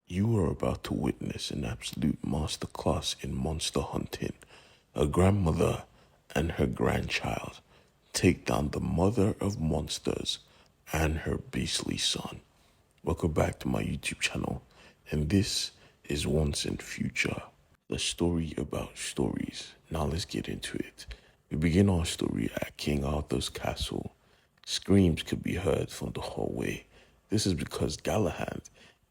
You are about to witness an absolute masterclass in monster hunting. A grandmother and her grandchild take down the mother of monsters and her beastly son. Welcome back to my YouTube channel, and this is Once and Future, the story about stories. Now let's get into it. We begin our story at King Arthur's castle. Screams could be heard from the hallway. This is because Galahad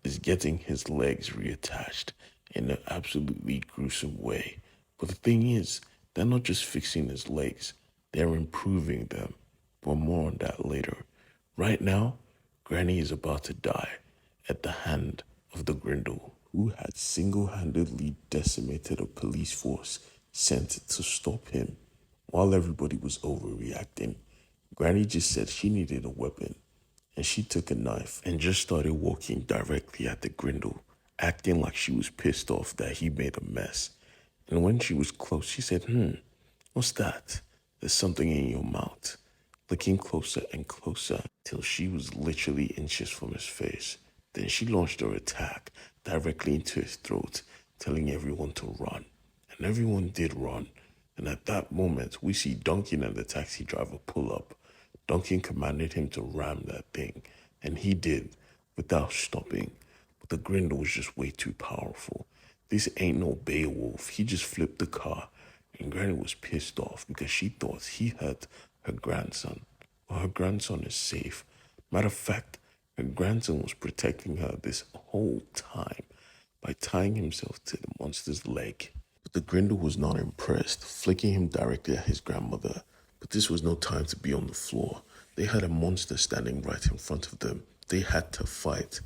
is getting his legs reattached in an absolutely gruesome way. But the thing is, they're not just fixing his legs, they're improving them. But more on that later. Right now, Granny is about to die at the hand of the Grindel, who had single-handedly decimated a police force sent to stop him. While everybody was overreacting, Granny just said she needed a weapon, and she took a knife and just started walking directly at the Grindel, acting like she was pissed off that he made a mess. And when she was close, she said, what's that? There's something in your mouth. Looking closer and closer till she was literally inches from his face. Then she launched her attack directly into his throat, telling everyone to run. And everyone did run. And at that moment, we see Duncan and the taxi driver pull up. Duncan commanded him to ram that thing, and he did, without stopping. But the Grindel was just way too powerful. This ain't no Beowulf. He just flipped the car, and Granny was pissed off because she thought he hurt her grandson. But her grandson is safe. Matter of fact, her grandson was protecting her this whole time by tying himself to the monster's leg. But the Grindel was not impressed, flicking him directly at his grandmother. But this was no time to be on the floor. They had a monster standing right in front of them. They had to fight.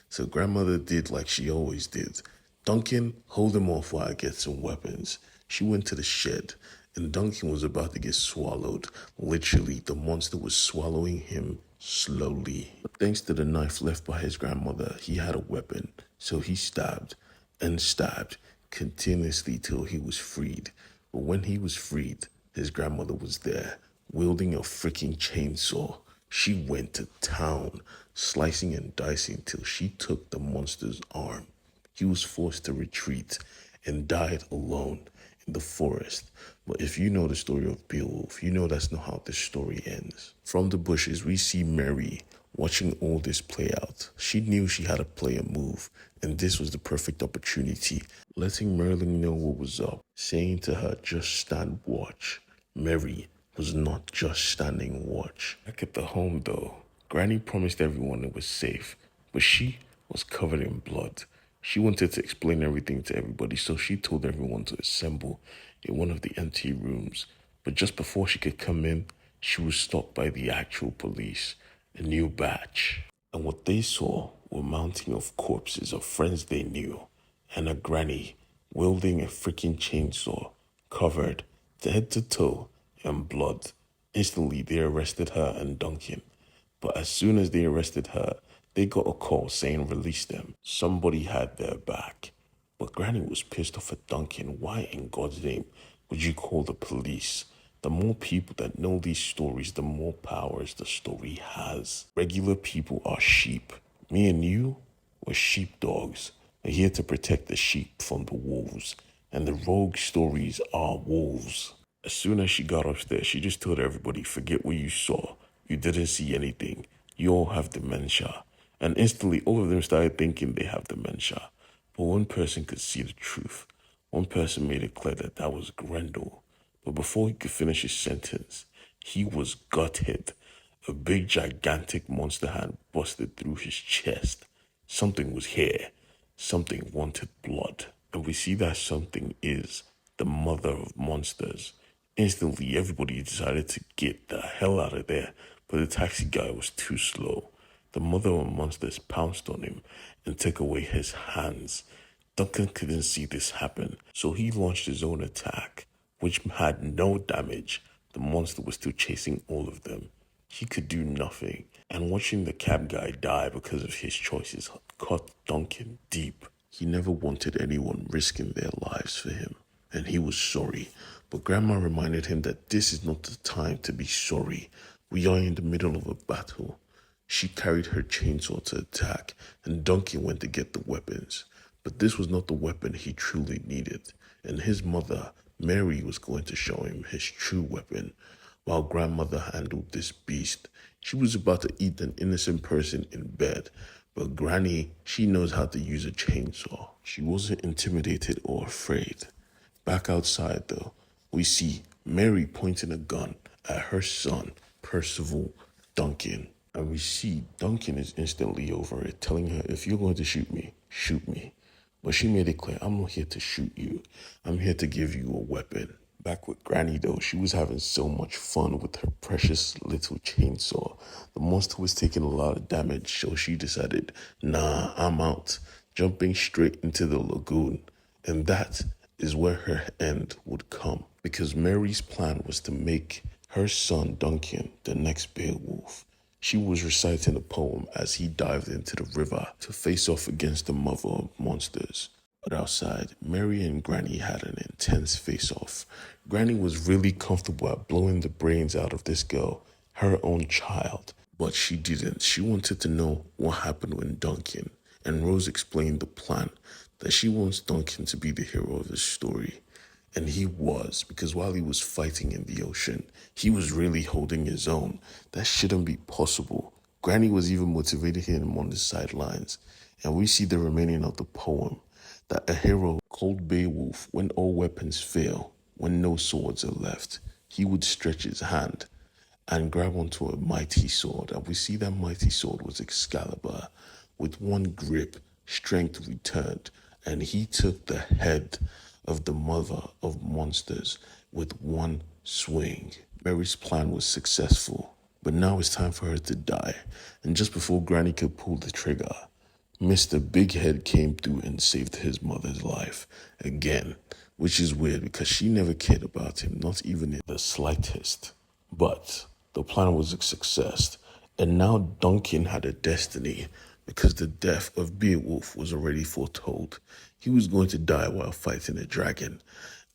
So grandmother did like she always did. Duncan, hold him off while I get some weapons. She went to the shed, and Duncan was about to get swallowed. Literally, the monster was swallowing him slowly. But thanks to the knife left by his grandmother, he had a weapon. So he stabbed and stabbed continuously till he was freed. But when he was freed, his grandmother was there, wielding a freaking chainsaw. She went to town, slicing and dicing till she took the monster's arm. He was forced to retreat and died alone in the forest. But if you know the story of Beowulf, you know that's not how this story ends. From the bushes, we see Mary watching all this play out. She knew she had to play a move, and this was the perfect opportunity, letting Merlin know what was up, saying to her, just stand watch. Mary was not just standing watch. Back at the home though, Granny promised everyone it was safe, but she was covered in blood. She wanted to explain everything to everybody, so she told everyone to assemble in one of the empty rooms. But just before she could come in, she was stopped by the actual police, a new batch. And what they saw were mounting of corpses of friends they knew, and a granny wielding a freaking chainsaw, covered head to toe in blood. Instantly, they arrested her and Duncan. But as soon as they arrested her, they got a call saying release them. Somebody had their back. But Granny was pissed off at Duncan. Why in God's name would you call the police? The more people that know these stories, the more powers the story has. Regular people are sheep. Me and you were sheepdogs. We're here to protect the sheep from the wolves. And the rogue stories are wolves. As soon as she got upstairs, she just told everybody, forget what you saw. You didn't see anything. You all have dementia. And instantly, all of them started thinking they have dementia. But one person could see the truth. One person made it clear that that was Grendel. But before he could finish his sentence, he was gutted. A big, gigantic monster hand busted through his chest. Something was here. Something wanted blood. And we see that something is the mother of monsters. Instantly, everybody decided to get the hell out of there, but the taxi guy was too slow. The mother of monsters pounced on him and took away his hands. Duncan couldn't see this happen, so he launched his own attack, which had no damage. The monster was still chasing all of them. He could do nothing, and watching the cab guy die because of his choices cut Duncan deep. He never wanted anyone risking their lives for him, and he was sorry. But Grandma reminded him that this is not the time to be sorry. We are in the middle of a battle. She carried her chainsaw to attack, and Duncan went to get the weapons. But this was not the weapon he truly needed, and his mother, Mary, was going to show him his true weapon. While grandmother handled this beast, she was about to eat an innocent person in bed. But Granny, she knows how to use a chainsaw. She wasn't intimidated or afraid. Back outside, though, we see Mary pointing a gun at her son, Percival Duncan. And we see Duncan is instantly over it, telling her, if you're going to shoot me, shoot me. But she made it clear, I'm not here to shoot you. I'm here to give you a weapon. Back with Granny though, she was having so much fun with her precious little chainsaw. The monster was taking a lot of damage, so she decided, nah, I'm out, jumping straight into the lagoon. And that is where her end would come, because Mary's plan was to make her son Duncan the next Beowulf. She was reciting a poem as he dived into the river to face off against the mother of monsters. But outside, Mary and Granny had an intense face-off. Granny was really comfortable at blowing the brains out of this girl, her own child. But she didn't. She wanted to know what happened when Duncan, and Rose explained the plan, that she wants Duncan to be the hero of the story. And he was, because while he was fighting in the ocean, he was really holding his own. That shouldn't be possible. Granny was even motivating him on the sidelines. And we see the remaining of the poem, that a hero called Beowulf, when all weapons fail, when no swords are left, he would stretch his hand and grab onto a mighty sword. And we see that mighty sword was Excalibur. With one grip, strength returned, and he took the head of the mother of monsters with one swing. Mary's plan was successful, but now it's time for her to die. And just before Granny could pull the trigger, Mr. Big Head came through and saved his mother's life again, which is weird because she never cared about him, not even in the slightest. But the plan was a success, and now Duncan had a destiny because the death of Beowulf was already foretold. He was going to die while fighting a dragon,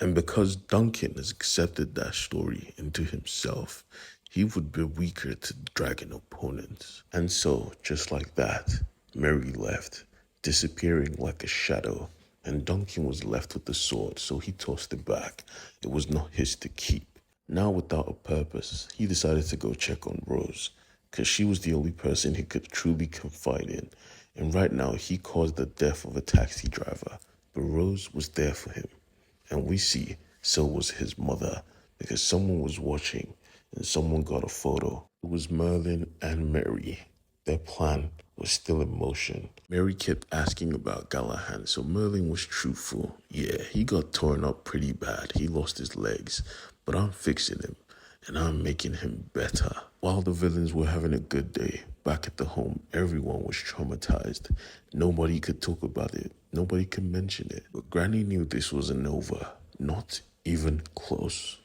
and because Duncan has accepted that story into himself, he would be weaker to dragon opponents. And so, just like that, Mary left, disappearing like a shadow, and Duncan was left with the sword, so he tossed it back. It was not his to keep. Now, without a purpose, he decided to go check on Rose, because she was the only person he could truly confide in. And right now, he caused the death of a taxi driver, but Rose was there for him. And we see, so was his mother, because someone was watching, and someone got a photo. It was Merlin and Mary. Their plan was still in motion. Mary kept asking about Galahad, so Merlin was truthful. Yeah, he got torn up pretty bad. He lost his legs, but I'm fixing him, and I'm making him better. While the villains were having a good day, back at the home, everyone was traumatized. Nobody could talk about it. Nobody could mention it. But Granny knew this wasn't over. Not even close.